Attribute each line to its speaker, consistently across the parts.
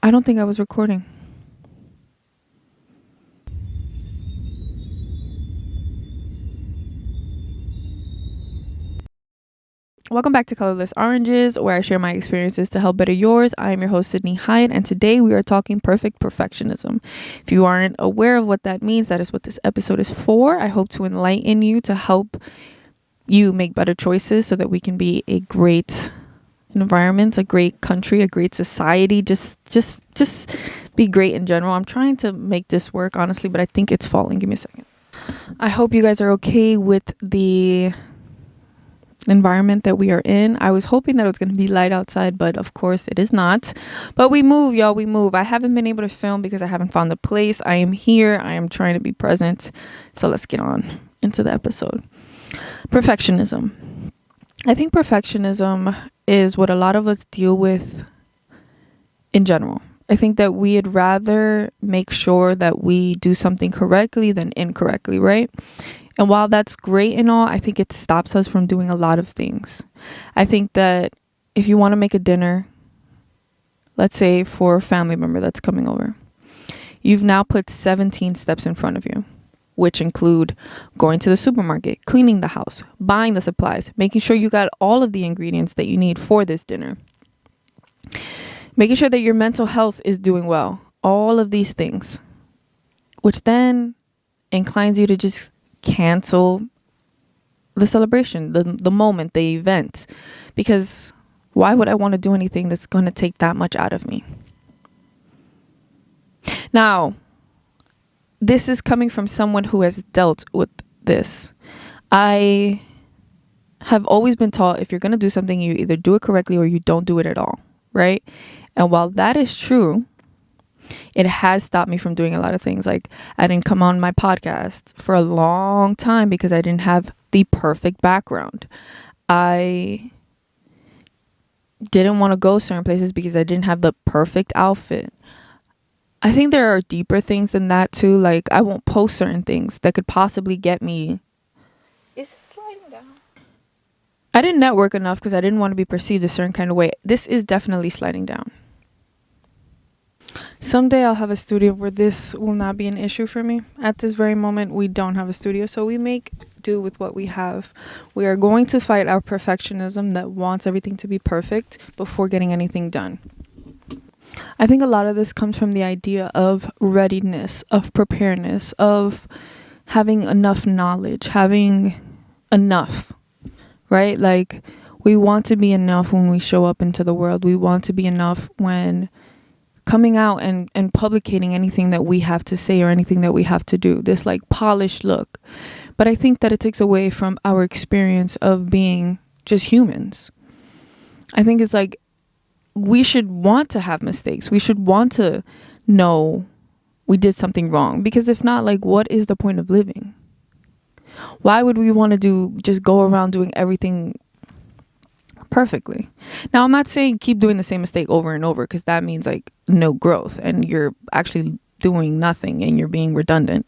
Speaker 1: I don't think I was recording. Welcome back to Colorless Oranges, where I share my experiences to help better yours. I am your host, Sydney Hyatt, and today we are talking perfect perfectionism. If you aren't aware of what that means, that is what this episode is for. I hope to enlighten you to help you make better choices so that we can be a great environment, a great country, a great society, just be great in general. I'm trying to make this work, honestly, but I think it's falling. Give me a second. I hope you guys are okay with the environment that we are in. I was hoping that it was going to be light outside, but of course it is not. But we move, y'all. We move. I haven't been able to film because I haven't found the place. I am here. I am trying to be present. So let's get on into the episode. Perfectionism. I think perfectionism is what a lot of us deal with in general. I think that we'd rather make sure that we do something correctly than incorrectly, right? And while that's great and all, I think it stops us from doing a lot of things. I think that if you want to make a dinner, let's say for a family member that's coming over, you've now put 17 steps in front of you, which include going to the supermarket, cleaning the house, buying the supplies, making sure you got all of the ingredients that you need for this dinner, making sure that your mental health is doing well, all of these things, which then inclines you to just cancel the celebration, the moment, the event, because why would I want to do anything that's going to take that much out of me? Now, this is coming from someone who has dealt with this. I have always been taught if you're going to do something, you either do it correctly or you don't do it at all, right? And while that is true, it has stopped me from doing a lot of things. Like, I didn't come on my podcast for a long time because I didn't have the perfect background. I didn't want to go certain places because I didn't have the perfect outfit. I think there are deeper things than that too. Like, I won't post certain things that could possibly get me. Is it sliding down? I didn't network enough because I didn't want to be perceived a certain kind of way. This is definitely sliding down. Someday I'll have a studio where this will not be an issue for me. At this very moment, we don't have a studio, so we make do with what we have. We are going to fight our perfectionism that wants everything to be perfect before getting anything done. I think a lot of this comes from the idea of readiness, of preparedness, of having enough knowledge, having enough, right? Like, we want to be enough when we show up into the world. We want to be enough when coming out and publicating anything that we have to say or anything that we have to do, this like polished look. But I think that it takes away from our experience of being just humans. I think it's like we should want to have mistakes. We should want to know we did something wrong, because if not, like, what is the point of living? Why would we want to just go around doing everything perfectly? Now, I'm not saying keep doing the same mistake over and over, because that means like no growth and you're actually doing nothing and you're being redundant.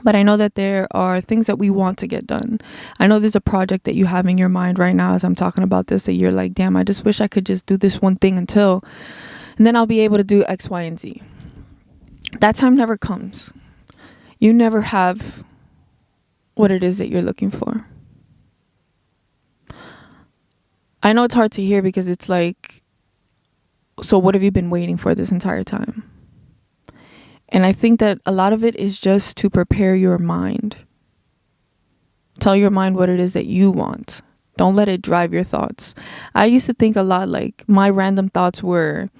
Speaker 1: But I know that there are things that we want to get done. I know there's a project that you have in your mind right now as I'm talking about this, that you're like, damn, I just wish I could just do this one thing and then I'll be able to do X, Y, and Z. That time never comes. You never have what it is that you're looking for. I know it's hard to hear because it's like, so what have you been waiting for this entire time? And I think that a lot of it is just to prepare your mind. Tell your mind what it is that you want. Don't let it drive your thoughts. I used to think a lot like my random thoughts were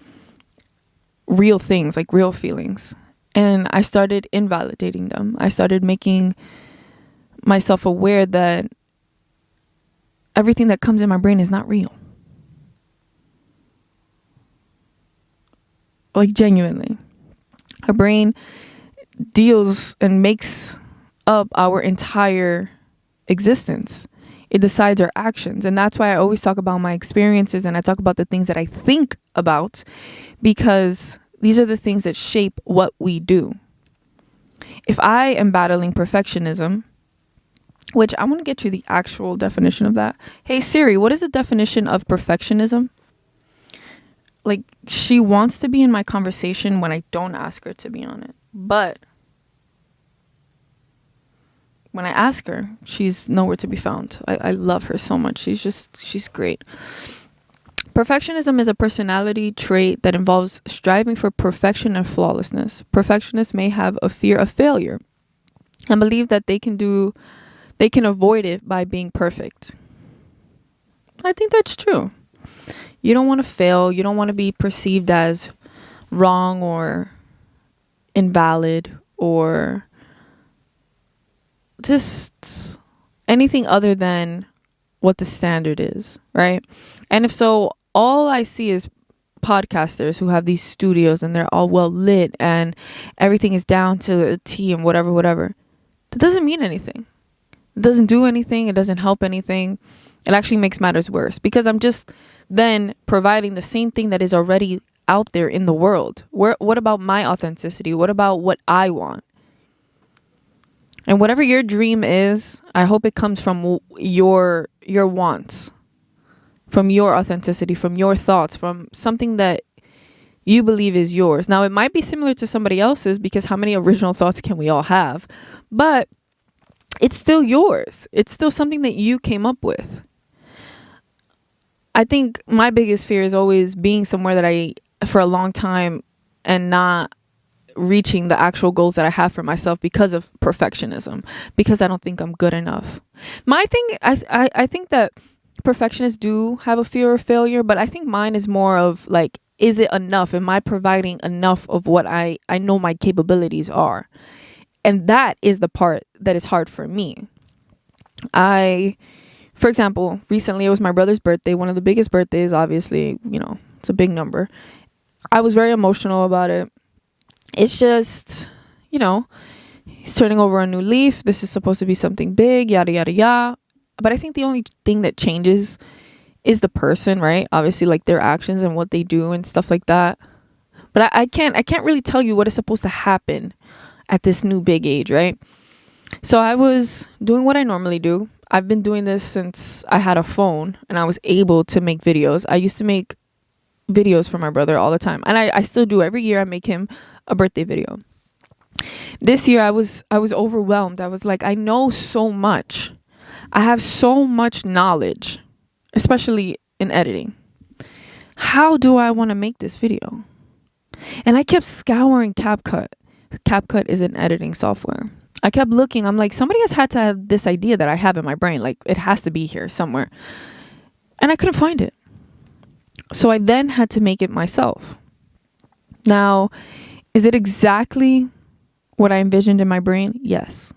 Speaker 1: real things, like real feelings. And I started invalidating them. I started making myself aware that everything that comes in my brain is not real. Like, genuinely. Our brain deals and makes up our entire existence. It decides our actions. And that's why I always talk about my experiences and I talk about the things that I think about, because these are the things that shape what we do. If I am battling perfectionism, which I want to get you the actual definition of that. Hey Siri, what is the definition of perfectionism? like, she wants to be in my conversation when I don't ask her to be on it. But when I ask her, she's nowhere to be found. I love her so much. She's great. Perfectionism is a personality trait that involves striving for perfection and flawlessness. Perfectionists may have a fear of failure and believe that they can avoid it by being perfect. I think that's true. You don't want to fail. You don't want to be perceived as wrong or invalid or just anything other than what the standard is, right? And if so, all I see is podcasters who have these studios and they're all well lit and everything is down to a T and whatever. That doesn't mean anything. It doesn't do anything. It doesn't help anything. It actually makes matters worse because I'm just then providing the same thing that is already out there in the world. What about my authenticity? What about what I want? And whatever your dream is, I hope it comes from your wants, from your authenticity, from your thoughts, from something that you believe is yours. Now, it might be similar to somebody else's because how many original thoughts can we all have? But it's still yours. It's still something that you came up with. I think my biggest fear is always being somewhere that for a long time and not reaching the actual goals that I have for myself because of perfectionism, because I don't think I'm good enough. My thing, I think that perfectionists do have a fear of failure, but I think mine is more of like, is it enough? Am I providing enough of what I know my capabilities are? And that is the part that is hard for me. For example, recently it was my brother's birthday, one of the biggest birthdays, obviously, it's a big number. I was very emotional about it. It's just, he's turning over a new leaf. This is supposed to be something big, yada, yada, yada. But I think the only thing that changes is the person, right? Obviously, like their actions and what they do and stuff like that. But I can't really tell you what is supposed to happen at this new big age, right? So I was doing what I normally do. I've been doing this since I had a phone and I was able to make videos. I used to make videos for my brother all the time. And I still do. Every year I make him a birthday video. This year I was overwhelmed. I was like, I know so much. I have so much knowledge, especially in editing. How do I want to make this video? And I kept scouring CapCut. CapCut is an editing software. I kept looking. I'm like, somebody has had to have this idea that I have in my brain. Like, it has to be here somewhere. And I couldn't find it. So I then had to make it myself. Now, is it exactly what I envisioned in my brain? Yes.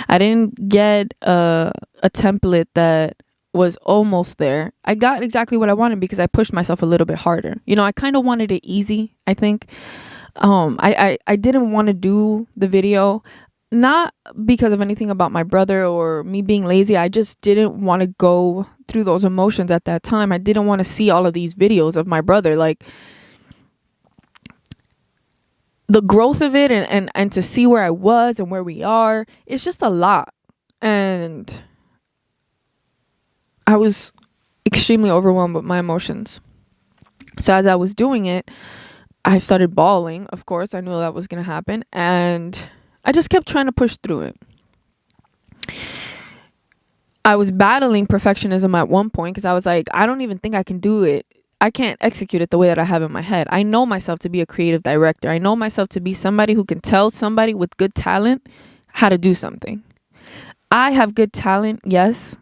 Speaker 1: I didn't get a template that was almost there. I got exactly what I wanted because I pushed myself a little bit harder. I kind of wanted it easy, I think. I didn't want to do the video, not because of anything about my brother or me being lazy. I just didn't want to go through those emotions at that time. I didn't want to see all of these videos of my brother. Like, the growth of it and to see where I was and where we are, it's just a lot. And I was extremely overwhelmed with my emotions. So as I was doing it, I started bawling. Of course, I knew that was going to happen. And I just kept trying to push through it. I was battling perfectionism at one point because I was like, I don't even think I can do it. I can't execute it the way that I have in my head. I know myself to be a creative director. I know myself to be somebody who can tell somebody with good talent how to do something. I have good talent, yes,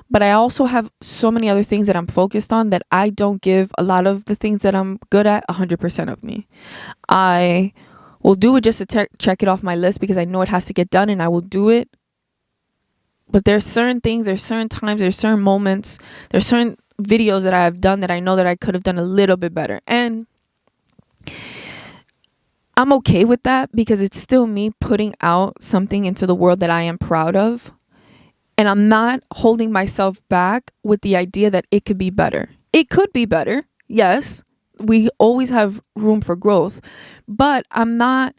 Speaker 1: but I also have so many other things that I'm focused on that I don't give a lot of the things that I'm good at 100% of me. I will do it just to check it off my list because I know it has to get done and I will do it. But there's certain things, there's certain times, there's certain moments, there's certain videos that I have done that I know that I could have done a little bit better. And I'm okay with that because it's still me putting out something into the world that I am proud of. And I'm not holding myself back with the idea that it could be better. It could be better. Yes, we always have room for growth. But I'm not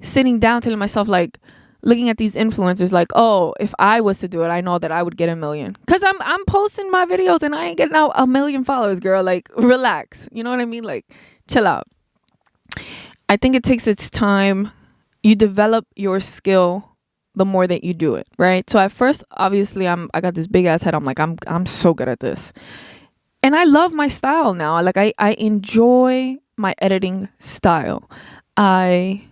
Speaker 1: sitting down telling myself like, looking at these influencers like, oh, if I was to do it, I know that I would get 1 million. Cause I'm posting my videos and I ain't getting out 1 million followers, girl. Like, relax. You know what I mean? Like, chill out. I think it takes its time. You develop your skill the more that you do it, right? So at first, obviously, I got this big ass head. I'm like, I'm so good at this. And I love my style now. Like, I enjoy my editing style. I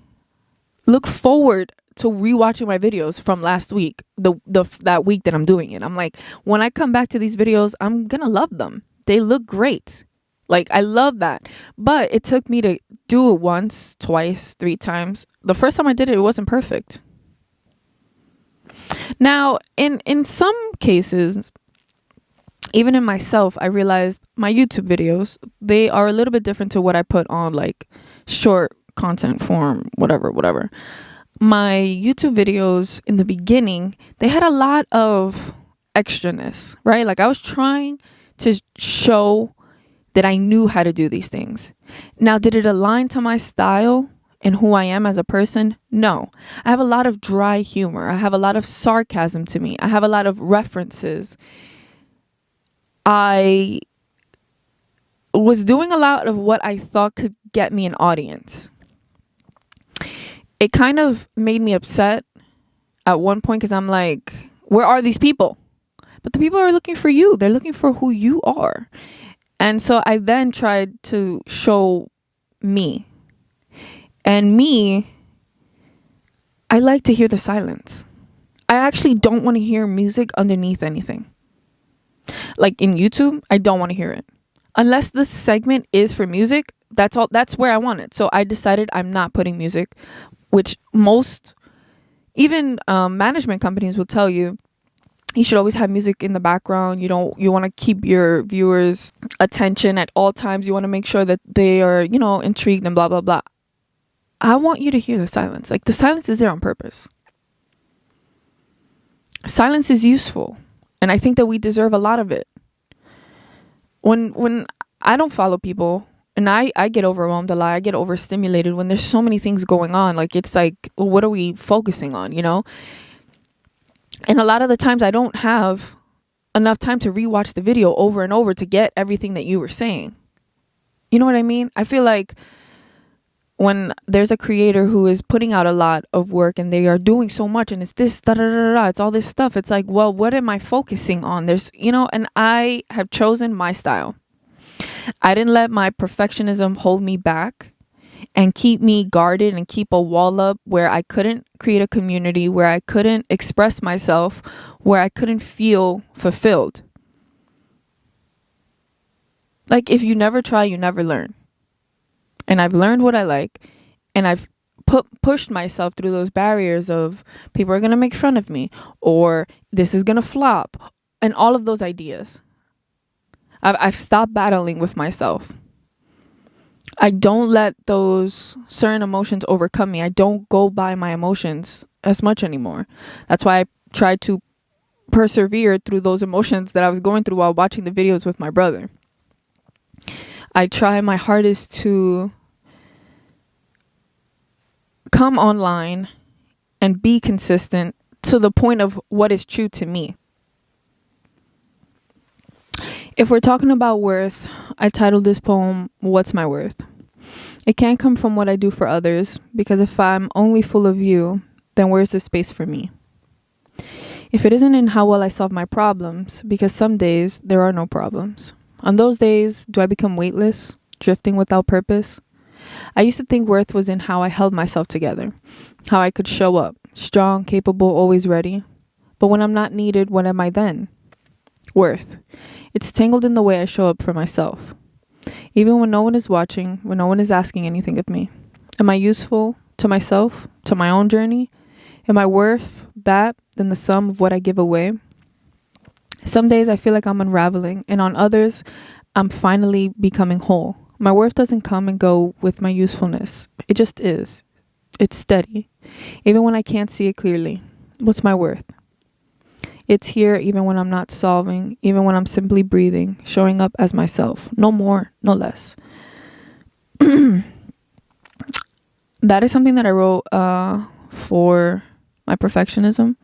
Speaker 1: look forward to rewatching my videos from last week, that week that I'm doing it. I'm like, when I come back to these videos, I'm gonna love them. They look great. Like, I love that. But it took me to do it once, twice, 3 times. The first time I did it, it wasn't perfect. Now, in some cases, even in myself, I realized my YouTube videos, they are a little bit different to what I put on like short content form, whatever. My YouTube videos in the beginning, they had a lot of extraness, right? Like, I was trying to show that I knew how to do these things. Now, did it align to my style and who I am as a person? No. I have a lot of dry humor. I have a lot of sarcasm to me. I have a lot of references. I was doing a lot of what I thought could get me an audience. It kind of made me upset at one point because I'm like, where are these people? But the people are looking for you. They're looking for who you are. And so I then tried to show me. And me, I like to hear the silence. I actually don't want to hear music underneath anything. Like in YouTube, I don't want to hear it. Unless the segment is for music, that's all. That's where I want it. So I decided I'm not putting music, which most, even management companies will tell you, you should always have music in the background. You want to keep your viewers' attention at all times. You want to make sure that they are, intrigued and blah, blah, blah. I want you to hear the silence. Like, the silence is there on purpose. Silence is useful. And I think that we deserve a lot of it. When I don't follow people, and I get overwhelmed a lot, I get overstimulated when there's so many things going on. Like, it's like, well, what are we focusing on, And a lot of the times I don't have enough time to rewatch the video over and over to get everything that you were saying. You know what I mean? I feel like when there's a creator who is putting out a lot of work and they are doing so much and it's this, it's all this stuff. It's like, well, what am I focusing on? There's, and I have chosen my style. I didn't let my perfectionism hold me back and keep me guarded and keep a wall up where I couldn't create a community, where I couldn't express myself, where I couldn't feel fulfilled. Like, if you never try, you never learn. And I've learned what I like, and I've pushed myself through those barriers of people are going to make fun of me, or this is going to flop, and all of those ideas. I've stopped battling with myself. I don't let those certain emotions overcome me. I don't go by my emotions as much anymore. That's why I try to persevere through those emotions that I was going through while watching the videos with my brother. I try my hardest to come online and be consistent to the point of what is true to me. If we're talking about worth, I titled this poem, What's My Worth? It can't come from what I do for others, because if I'm only full of you, then where's the space for me? If it isn't in how well I solve my problems, because some days there are no problems. On those days, do I become weightless, drifting without purpose? I used to think worth was in how I held myself together, how I could show up, strong, capable, always ready. But when I'm not needed, what am I then? Worth. It's tangled in the way I show up for myself. Even when no one is watching, when no one is asking anything of me. Am I useful to myself, to my own journey? Am I worth that than the sum of what I give away? Some days I feel like I'm unraveling, and on others, I'm finally becoming whole. My worth doesn't come and go with my usefulness. It just is. It's steady. Even when I can't see it clearly. What's my worth? It's here even when I'm not solving, even when I'm simply breathing, showing up as myself. No more, no less. That is something that I wrote for my perfectionism.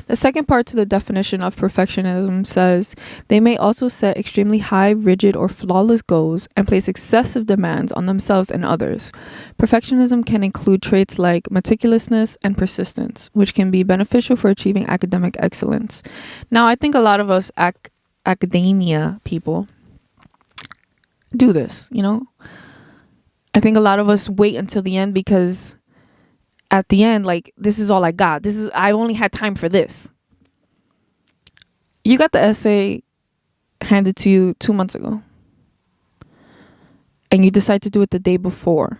Speaker 1: The second part to the definition of perfectionism says they may also set extremely high, rigid, or flawless goals and place excessive demands on themselves and others. Perfectionism can include traits like meticulousness and persistence, which can be beneficial for achieving academic excellence. Now, I think a lot of us academia people do this, I think a lot of us wait until the end because at the end, like, this is all I got. I only had time for this. You got the essay handed to you 2 months ago, and you decide to do it the day before.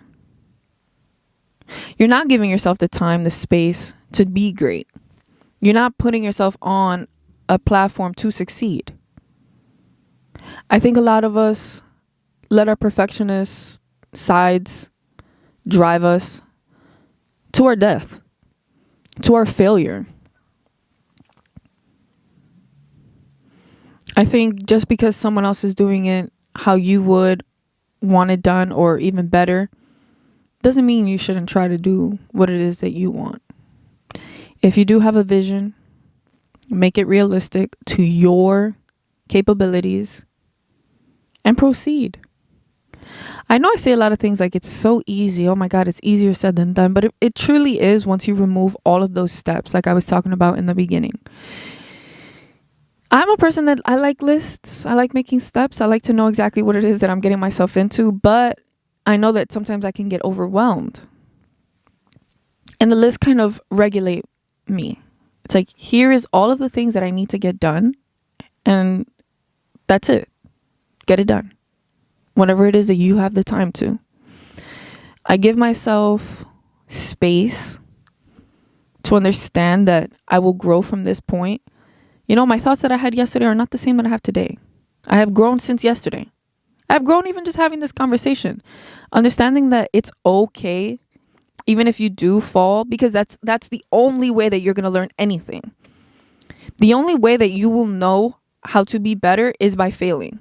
Speaker 1: You're not giving yourself the time, the space to be great. You're not putting yourself on a platform to succeed. I think a lot of us let our perfectionist sides drive us to our death, to our failure. I think just because someone else is doing it how you would want it done or even better doesn't mean you shouldn't try to do what it is that you want. If you do have a vision, make it realistic to your capabilities and proceed. I know I say a lot of things like it's so easy. Oh my God, it's easier said than done. But it truly is once you remove all of those steps, like I was talking about in the beginning. I'm a person that I like lists. I like making steps. I like to know exactly what it is that I'm getting myself into. But I know that sometimes I can get overwhelmed. And the list kind of regulate me. It's like, here is all of the things that I need to get done. And that's it. Get it done. Whatever it is that you have the time to. I give myself space to understand that I will grow from this point. My thoughts that I had yesterday are not the same that I have today. I have grown since yesterday. I've grown even just having this conversation. Understanding that it's okay, even if you do fall, because that's the only way that you're going to learn anything. The only way that you will know how to be better is by failing.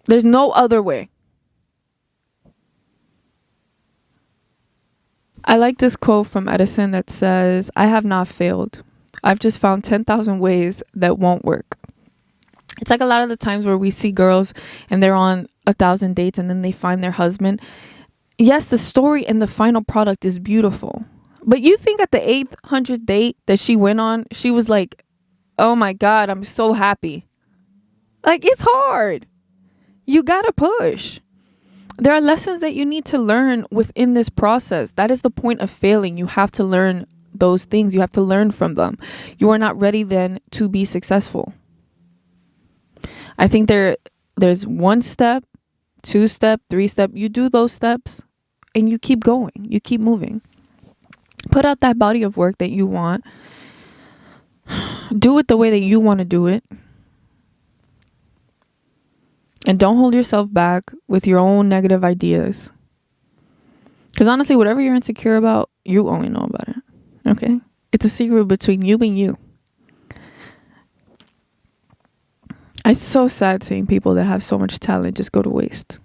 Speaker 1: There's no other way. I like this quote from Edison that says, "I have not failed. I've just found 10,000 ways that won't work." It's like a lot of the times where we see girls and they're on 1,000 dates and then they find their husband. Yes, the story and the final product is beautiful. But you think at the 800th date that she went on, she was like, oh my God, I'm so happy. Like, it's hard. You gotta push. There are lessons that you need to learn within this process. That is the point of failing. You have to learn those things. You have to learn from them. You are not ready then to be successful. I think there's 1 step, 2 step, 3 step. You do those steps and you keep going. You keep moving. Put out that body of work that you want. Do it the way that you want to do it. And don't hold yourself back with your own negative ideas. Because honestly, whatever you're insecure about, you only know about it. Okay? It's a secret between you and you. It's so sad seeing people that have so much talent just go to waste.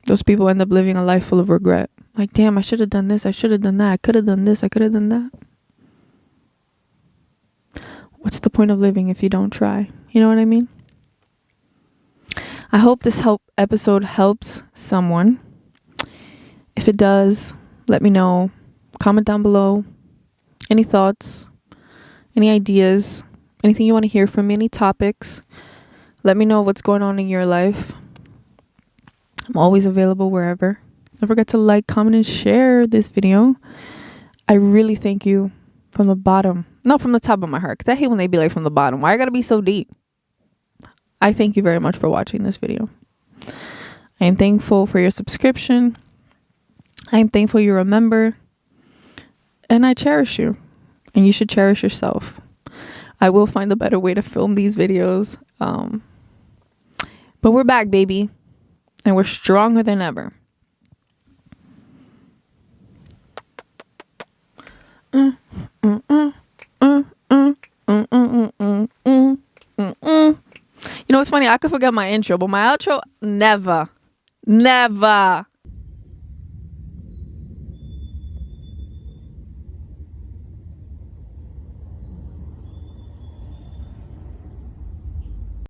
Speaker 1: Those people end up living a life full of regret. Like, damn, I should have done this. I should have done that. I could have done this. I could have done that. What's the point of living if you don't try? You know what I mean? I hope this episode helps someone. If it does, let me know. Comment down below. Any thoughts? Any ideas? Anything you want to hear from me? Any topics? Let me know what's going on in your life. I'm always available wherever. Don't forget to like, comment, and share this video. I really thank you from the bottom. Not from the top of my heart. Because I hate when they be like from the bottom. Why I gotta be so deep? I thank you very much for watching this video. I am thankful for your subscription. I am thankful you're a member. And I cherish you. And you should cherish yourself. I will find a better way to film these videos. But we're back, baby. And we're stronger than ever. You know know, it's funny. I could forget my intro, but my outro, never. Never.